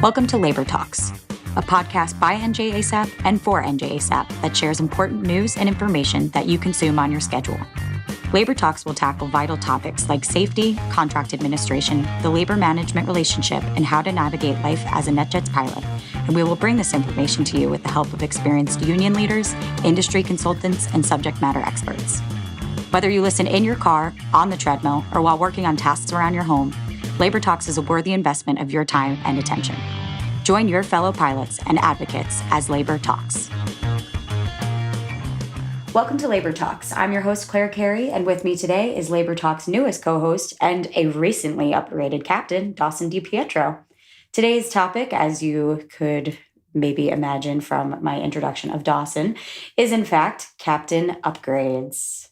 Welcome to Labor Talks, a podcast by NJASAP and for NJASAP that shares important news and information that you consume on your schedule. Labor Talks will tackle vital topics like safety, contract administration, the labor management relationship, and how to navigate life as a NetJets pilot. And we will bring this information to you with the help of experienced union leaders, industry consultants, and subject matter experts. Whether you listen in your car, on the treadmill, or while working on tasks around your home, Labor Talks is a worthy investment of your time and attention. Join your fellow pilots and advocates as Labor Talks. Welcome to Labor Talks. I'm your host, Clare Carey, and with me today is Labor Talks' newest co-host and a recently upgraded captain, Dawsen Pietro. Today's topic, as you could maybe imagine from my introduction of Dawsen, is in fact captain upgrades.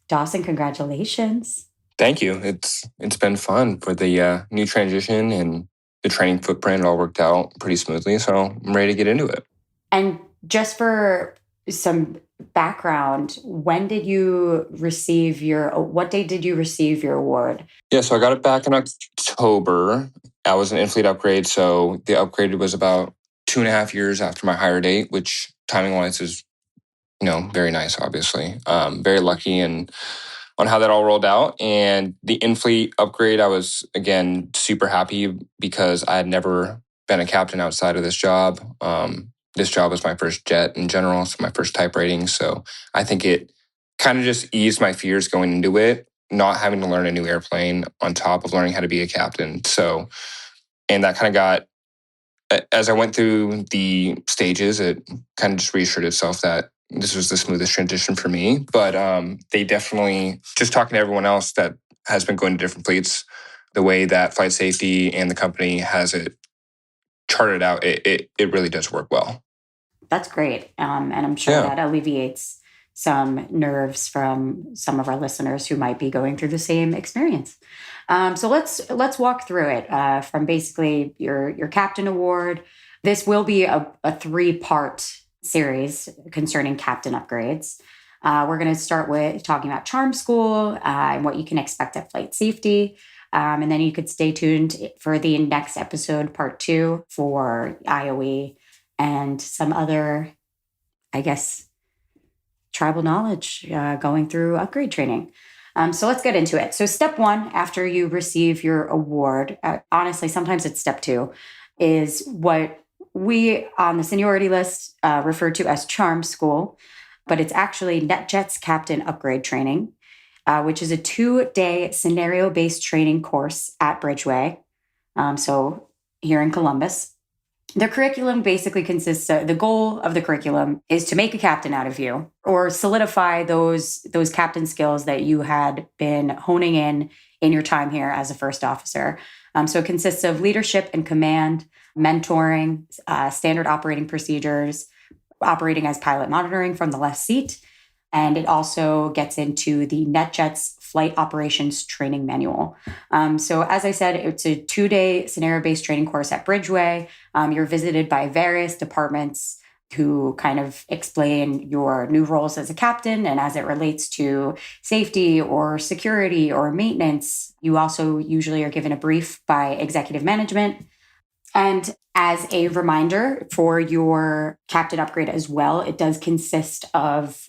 Dawsen, congratulations. Thank you. It's been fun for the new transition, and the training footprint all worked out pretty smoothly. So I'm ready to get into it. And just for some background, what date did you receive your award? Yeah, so I got it back in October. I was an in-fleet upgrade, so the upgrade was about 2.5 years after my hire date, which timing-wise is, very nice, obviously. Very lucky on how that all rolled out. And the in-fleet upgrade, I was, again, super happy because I had never been a captain outside of this job. This job was my first jet in general, so my first type rating. So I think it kind of just eased my fears going into it, not having to learn a new airplane on top of learning how to be a captain. So, and that kind of got, as I went through the stages, it kind of just reassured itself that this was the smoothest transition for me. But they definitely, just talking to everyone else that has been going to different fleets, the way that flight safety and the company has it charted out, it really does work well. That's great. And I'm sure that alleviates some nerves from some of our listeners who might be going through the same experience. So let's walk through it from basically your captain award. This will be a 3-part series concerning captain upgrades. We're going to start with talking about charm school and what you can expect at flight safety. And then you could stay tuned for the next episode, part 2, for IOE and some other, tribal knowledge going through upgrade training. So let's get into it. So step 1, after you receive your award, honestly, sometimes it's step 2, is what we on the seniority list refer to as charm school, but it's actually NetJets captain upgrade training, which is a 2-day scenario-based training course at Bridgeway. So here in Columbus. The curriculum basically consists of, the goal of the curriculum is to make a captain out of you or solidify those captain skills that you had been honing in your time here as a first officer. So it consists of leadership and command, mentoring, standard operating procedures, operating as pilot monitoring from the left seat. And it also gets into the NetJets Flight Operations Training Manual. So as I said, it's a 2-day scenario-based training course at Bridgeway. You're visited by various departments who kind of explain your new roles as a captain and as it relates to safety or security or maintenance. You also usually are given a brief by executive management. And as a reminder for your captain upgrade as well, it does consist of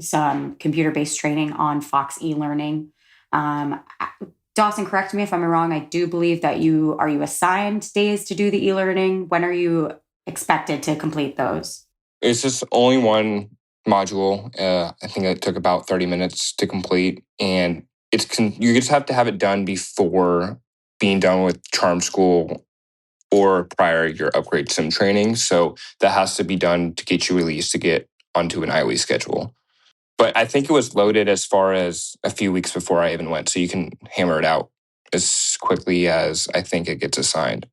some computer-based training on Fox e-learning. Dawsen, correct me if I'm wrong. I do believe that are you assigned days to do the e-learning? When are you expected to complete those? It's just only one module. I think it took about 30 minutes to complete. And you just have to have it done before being done with charm school or prior your upgrade sim training. So that has to be done to get you released to get onto an IOE schedule. But I think it was loaded as far as a few weeks before I even went. So you can hammer it out as quickly as I think it gets assigned.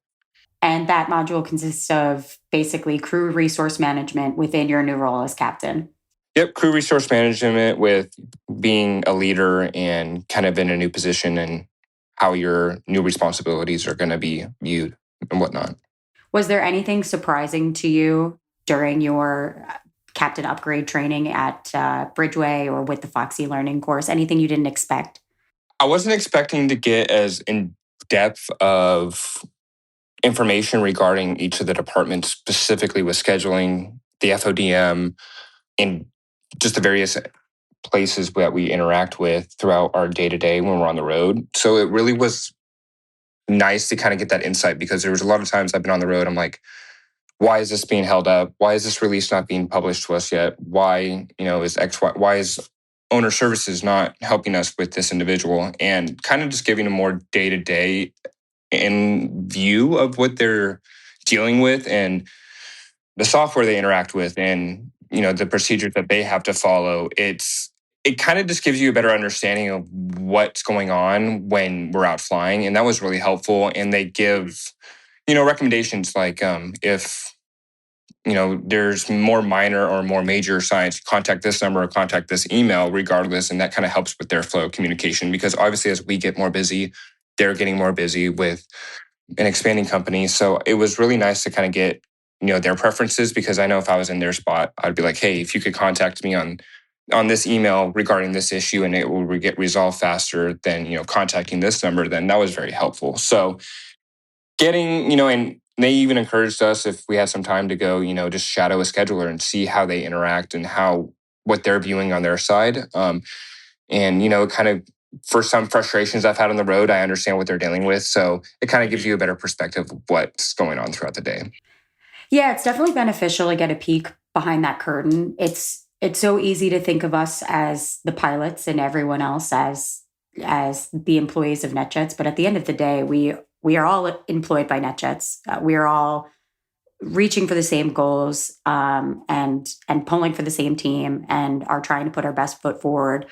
And that module consists of basically crew resource management within your new role as captain. Yep, crew resource management with being a leader and kind of in a new position and how your new responsibilities are going to be viewed and whatnot. Was there anything surprising to you during your captain upgrade training at Bridgeway or with the Foxy Learning course? Anything you didn't expect? I wasn't expecting to get as in depth of information regarding each of the departments, specifically with scheduling, the FODM, and just the various places that we interact with throughout our day to day when we're on the road. So it really was nice to kind of get that insight, because there was a lot of times I've been on the road, I'm like, why is this being held up? Why is this release not being published to us yet? Why, is why is owner services not helping us with this individual? And kind of just giving a more day to day in view of what they're dealing with and the software they interact with, and the procedures that they have to follow. It kind of just gives you a better understanding of what's going on when we're out flying, and that was really helpful. And they give recommendations like if there's more minor or more major signs, contact this number or contact this email regardless. And that kind of helps with their flow of communication, because obviously as we get more busy, they're getting more busy with an expanding company. So it was really nice to kind of get, their preferences, because I know if I was in their spot, I'd be like, hey, if you could contact me on this email regarding this issue and it will get resolved faster than, contacting this number, then that was very helpful. So getting, and they even encouraged us if we had some time to go, just shadow a scheduler and see how they interact and what they're viewing on their side. And, kind of for some frustrations I've had on the road, I understand what they're dealing with. So it kind of gives you a better perspective of what's going on throughout the day. Yeah, it's definitely beneficial to get a peek behind that curtain. It's so easy to think of us as the pilots and everyone else as the employees of NetJets, but at the end of the day, we are all employed by NetJets. We are all reaching for the same goals, and pulling for the same team, and are trying to put our best foot forward.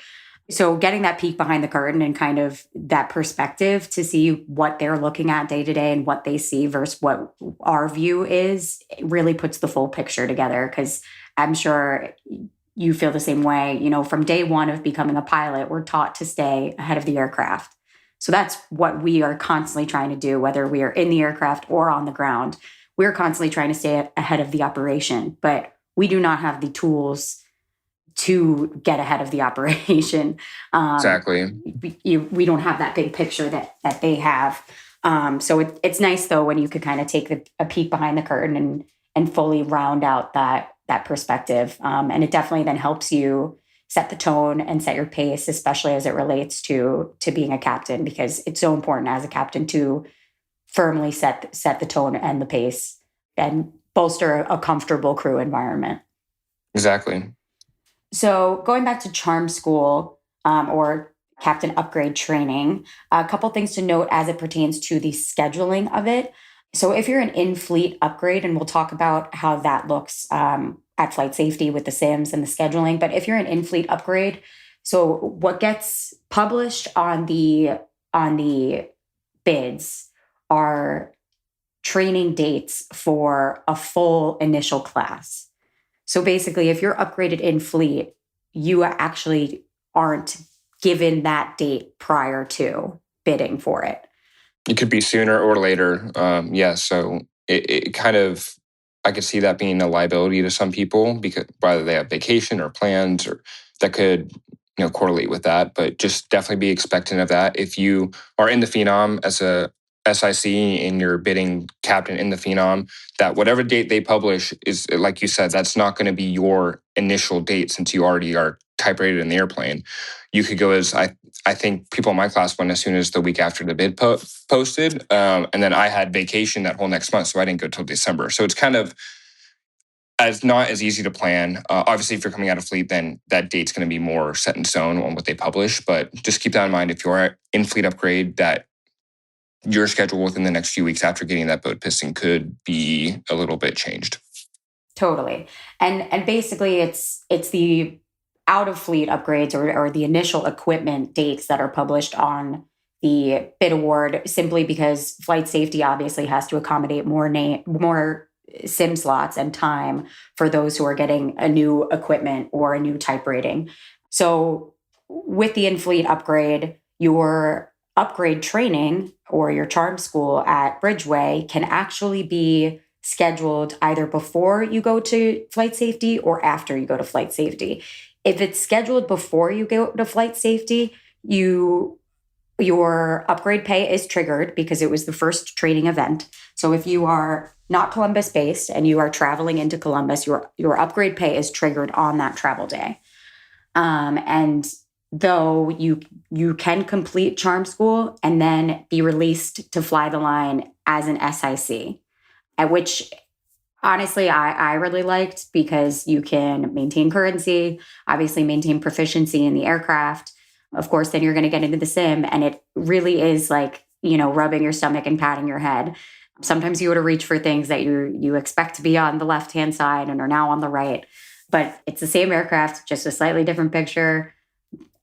So getting that peek behind the curtain and kind of that perspective to see what they're looking at day to day and what they see versus what our view is, it really puts the full picture together. Because I'm sure you feel the same way. From day one of becoming a pilot, we're taught to stay ahead of the aircraft. So that's what we are constantly trying to do, whether we are in the aircraft or on the ground. We're constantly trying to stay ahead of the operation, but we do not have the tools to get ahead of the operation. Exactly. We don't have that big picture that they have. So it's nice though when you could kind of take a peek behind the curtain and fully round out that perspective. And it definitely then helps you set the tone and set your pace, especially as it relates to being a captain, because it's so important as a captain to firmly set the tone and the pace and bolster a comfortable crew environment. Exactly. So going back to charm school, or captain upgrade training, a couple things to note as it pertains to the scheduling of it. So if you're an in-fleet upgrade, and we'll talk about how that looks at flight safety with the sims and the scheduling, but if you're an in-fleet upgrade, so what gets published on the bids are training dates for a full initial class. So basically, if you're upgraded in fleet, you actually aren't given that date prior to bidding for it. It could be sooner or later. Yeah. So it kind of, I could see that being a liability to some people, because whether they have vacation or plans, or that could, correlate with that. But just definitely be expectant of that. If you are in the Phenom as a SIC and you're bidding captain in the Phenom, that whatever date they publish is, like you said, that's not going to be your initial date, since you already are type rated in the airplane. You could go as I think people in my class went as soon as the week after the bid posted. And then I had vacation that whole next month, so I didn't go till December. So it's kind of not as easy to plan. Obviously, if you're coming out of fleet, then that date's going to be more set in stone on what they publish. But just keep that in mind if you're in fleet upgrade, that your schedule within the next few weeks after getting that boat piston could be a little bit changed. Totally. And basically it's the out of fleet upgrades or the initial equipment dates that are published on the bid award, simply because flight safety obviously has to accommodate more sim slots and time for those who are getting a new equipment or a new type rating. So with the in-fleet upgrade, your upgrade training or your charm school at Bridgeway can actually be scheduled either before you go to flight safety or after you go to flight safety. If it's scheduled before you go to flight safety, your upgrade pay is triggered because it was the first training event. So if you are not Columbus based and you are traveling into Columbus, your upgrade pay is triggered on that travel day. And though you can complete charm school and then be released to fly the line as an SIC, at which honestly I really liked because you can maintain currency, obviously maintain proficiency in the aircraft. Of course, then you're going to get into the sim, and it really is like, rubbing your stomach and patting your head. Sometimes you go to reach for things that you expect to be on the left-hand side and are now on the right. But it's the same aircraft, just a slightly different picture.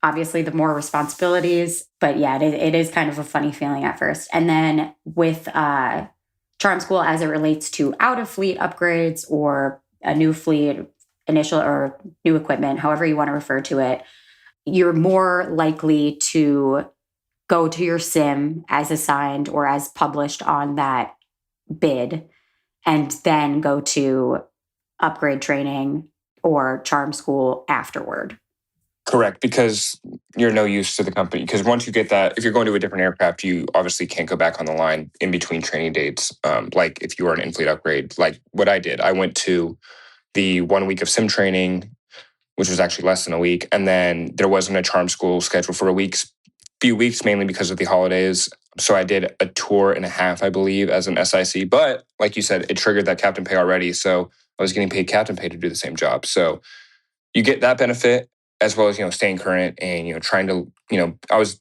Obviously, the more responsibilities. But yeah, it is kind of a funny feeling at first. And then with Charm School, as it relates to out-of-fleet upgrades or a new fleet, initial or new equipment, however you want to refer to it, you're more likely to go to your sim as assigned or as published on that bid, and then go to upgrade training or charm school afterward. Correct, because you're no use to the company. Because once you get that, if you're going to a different aircraft, you obviously can't go back on the line in between training dates. Like if you are an in-fleet upgrade, like what I did, I went to the 1 week of sim training, which was actually less than a week. And then there wasn't a charm school scheduled for few weeks, mainly because of the holidays. So I did a tour and a half, I believe, as an SIC. But like you said, it triggered that captain pay already. So I was getting paid captain pay to do the same job. So you get that benefit as well as, staying current and, trying to, I was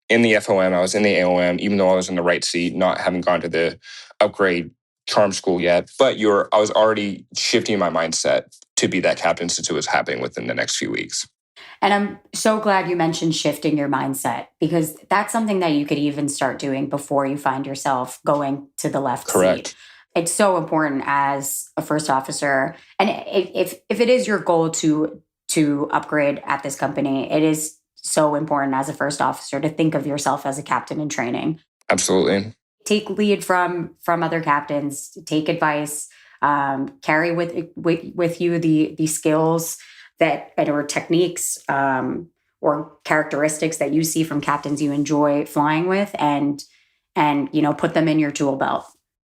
in the FOM, I was in the AOM, even though I was in the right seat, not having gone to the upgrade charm school yet. But I was already shifting my mindset to be that captain since it was happening within the next few weeks. And I'm so glad you mentioned shifting your mindset, because that's something that you could even start doing before you find yourself going to the left Correct. seat. It's so important as a first officer. And if it is your goal to upgrade at this company, it is so important as a first officer to think of yourself as a captain in training. Absolutely. Take lead from other captains, take advice, carry with you the skills that or techniques or characteristics that you see from captains you enjoy flying with, and put them in your tool belt.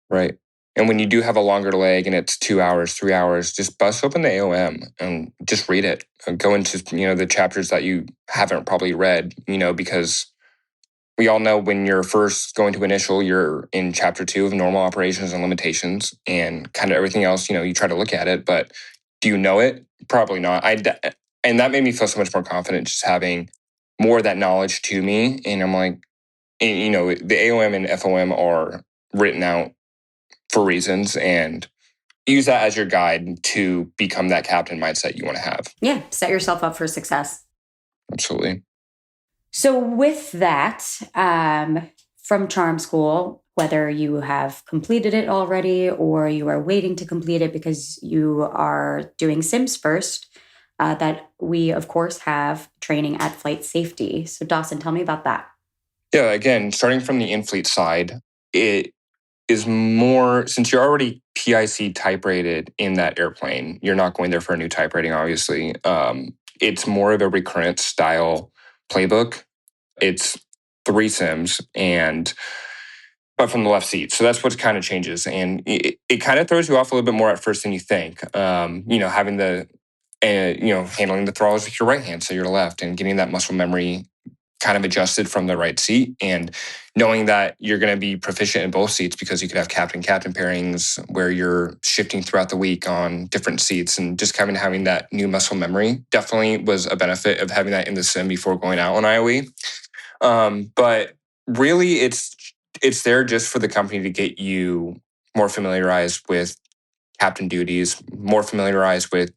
Right. And when you do have a longer leg and it's 2 hours, 3 hours, just bust open the AOM and just read it. And go into, the chapters that you haven't probably read, because we all know when you're first going to initial, you're in chapter 2 of normal operations and limitations, and kind of everything else, you try to look at it, but do you know it? Probably not. And that made me feel so much more confident just having more of that knowledge to me. And I'm like, the AOM and FOM are written out for reasons, and use that as your guide to become that captain mindset you want to have. Yeah, set yourself up for success. Absolutely. So with that, from Charm School, whether you have completed it already or you are waiting to complete it because you are doing Sims first, that we, of course, have training at flight safety. So Dawsen, tell me about that. Yeah, again, starting from the in-fleet side, it is more, since you're already PIC type rated in that airplane, you're not going there for a new type rating, obviously. It's more of a recurrent style playbook. It's 3 sims but from the left seat. So that's what kind of changes. And it kind of throws you off a little bit more at first than you think. Having handling the throttles with your right hand, so your left, and getting that muscle memory kind of adjusted from the right seat, and knowing that you're going to be proficient in both seats because you could have captain pairings where you're shifting throughout the week on different seats, and just having that new muscle memory definitely was a benefit of having that in the sim before going out on IOE. But really it's there just for the company to get you more familiarized with captain duties, more familiarized with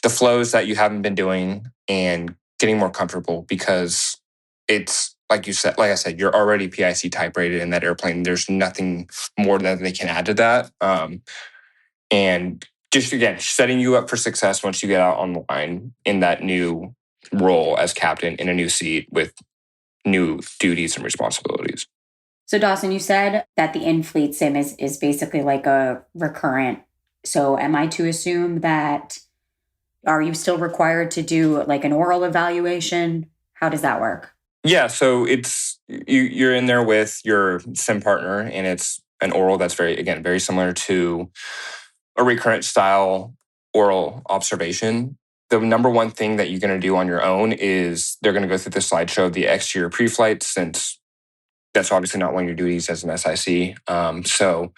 the flows that you haven't been doing, and getting more comfortable, because it's like I said, you're already PIC type rated in that airplane. There's nothing more that they can add to that. And just, again, setting you up for success once you get out on the line in that new role as captain in a new seat with new duties and responsibilities. So Dawson, you said that the in-fleet sim is basically like a recurrent. So am I to assume that are you still required to do like an oral evaluation? How does that work? Yeah, so it's you're in there with your sim partner, and it's an oral that's very similar to a recurrent style oral observation. The number one thing that you're going to do on your own is they're going to go through the slideshow of the exterior pre-flight, since that's obviously not one of your duties as an SIC. So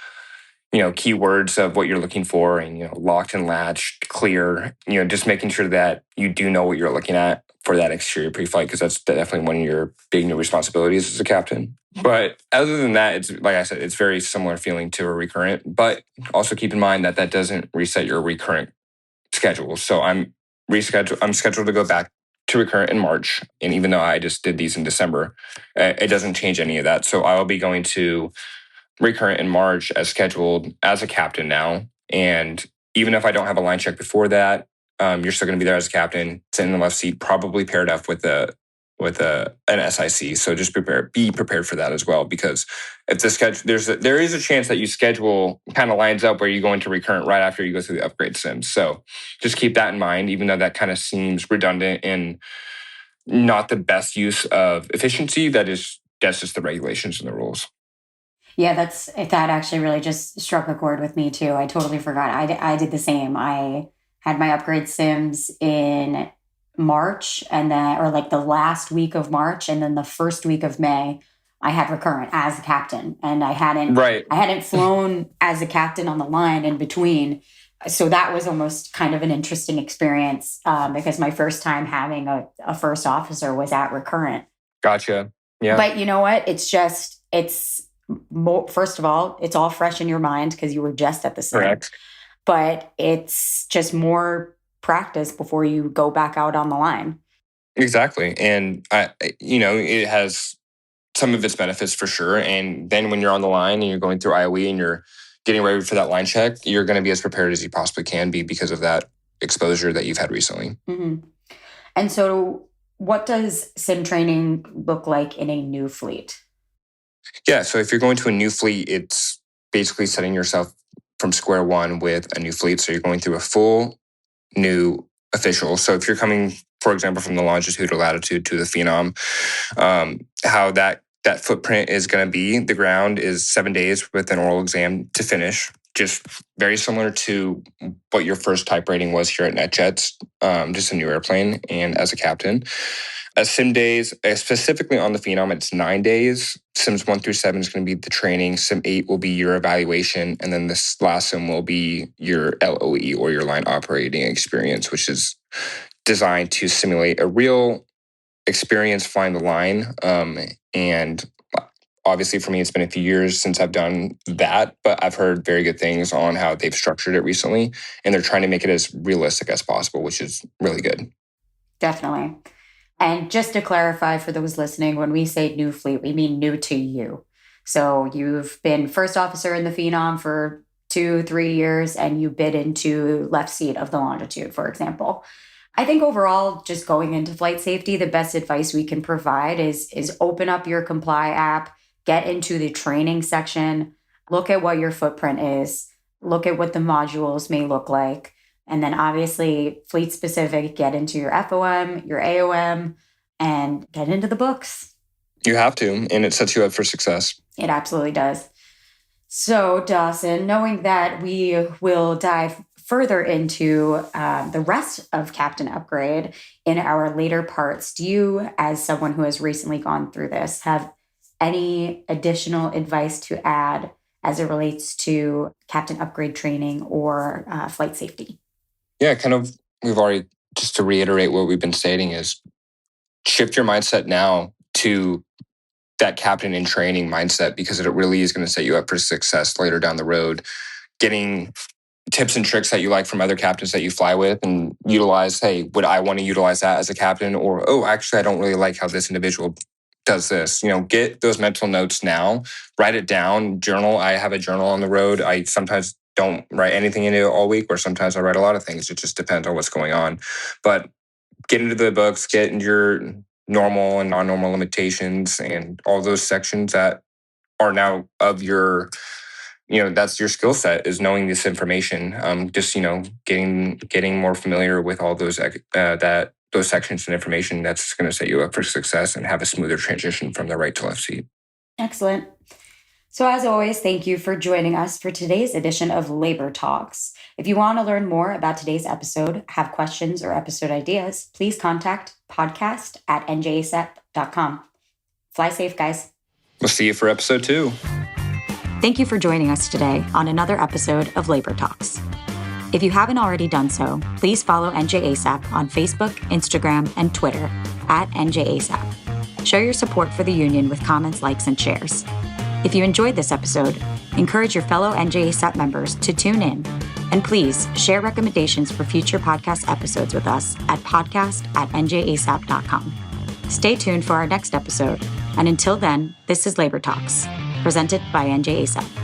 keywords of what you're looking for, and locked and latched, clear, just making sure that you do know what you're looking at for that exterior pre-flight, because that's definitely one of your big new responsibilities as a captain. But other than that, it's like I said, it's very similar feeling to a recurrent, but also keep in mind that that doesn't reset your recurrent schedule. So I'm scheduled to go back to recurrent in March, and even though I just did these in December, it doesn't change any of that. So I will be going to recurrent in March as scheduled as a captain now. And even if I don't have a line check before that, you're still going to be there as a captain, sitting in the left seat, probably paired up with an SIC. So just be prepared for that as well, because if the schedule there is a chance that you schedule kind of lines up where you go into recurrent right after you go through the upgrade sims. So just keep that in mind, even though that kind of seems redundant and not the best use of efficiency. That's just the regulations and the rules. Yeah, that actually really just struck a chord with me too. I totally forgot. I did the same. I had my upgrade sims in March and then or like the last week of March and then the first week of May I had recurrent as a captain and Right. I hadn't flown as a captain on the line in between. So that was almost kind of an interesting experience because my first time having a first officer was at recurrent. Gotcha. Yeah. But you know what? It's more, first of all, it's all fresh in your mind because you were just at the sim. Correct. But it's just more practice before you go back out on the line. Exactly. And it has some of its benefits for sure. And then when you're on the line and you're going through IOE and you're getting ready for that line check, you're going to be as prepared as you possibly can be because of that exposure that you've had recently. Mm-hmm. And so, what does sim training look like in a new fleet? Yeah. So if you're going to a new fleet, it's basically setting yourself from square one with a new fleet. So you're going through a full new official. So if you're coming, for example, from the longitude or latitude to the phenom, how that footprint is going to be, the ground is 7 days with an oral exam to finish. Just very similar to what your first type rating was here at NetJets, just a new airplane and as a captain. Sim days, specifically on the Phenom, it's 9 days. Sims 1 through 7 is going to be the training. Sim 8 will be your evaluation. And then this last sim will be your LOE or your line operating experience, which is designed to simulate a real experience flying the line. And obviously for me, it's been a few years since I've done that, but I've heard very good things on how they've structured it recently. And they're trying to make it as realistic as possible, which is really good. Definitely. And just to clarify for those listening, when we say new fleet, we mean new to you. So you've been first officer in the Phenom for 2, 3 years, and you bid into left seat of the longitude, for example. I think overall, just going into flight safety, the best advice we can provide is open up your Comply app, get into the training section, look at what your footprint is, look at what the modules may look like. And then obviously, fleet specific, get into your FOM, your AOM, and get into the books. You have to, and it sets you up for success. It absolutely does. So, Dawson, knowing that we will dive further into the rest of Captain Upgrade in our later parts, do you, as someone who has recently gone through this, have any additional advice to add as it relates to Captain Upgrade training or flight safety? Yeah, we've already, just to reiterate what we've been stating, is shift your mindset now to that captain in training mindset, because it really is going to set you up for success later down the road. Getting tips and tricks that you like from other captains that you fly with and utilize. Hey, would I want to utilize that as a captain? Or, oh, actually, I don't really like how this individual does this. Get those mental notes now, write it down, journal. I have a journal on the road. I sometimes don't write anything in it all week, or sometimes I write a lot of things. It just depends on what's going on. But get into the books, get into your normal and non-normal limitations and all those sections that are now of your, that's your skill set, is knowing this information. Just, getting more familiar with all those those sections and information, that's going to set you up for success and have a smoother transition from the right to left seat. Excellent. So as always, thank you for joining us for today's edition of Labor Talks. If you want to learn more about today's episode, have questions or episode ideas, please contact podcast@njasap.com. Fly safe, guys. We'll see you for episode 2. Thank you for joining us today on another episode of Labor Talks. If you haven't already done so, please follow NJASAP on Facebook, Instagram, and Twitter @NJASAP. Show your support for the union with comments, likes, and shares. If you enjoyed this episode, encourage your fellow NJASAP members to tune in, and please share recommendations for future podcast episodes with us at podcast@njasap.com. Stay tuned for our next episode, and until then, this is Labor Talks, presented by NJASAP.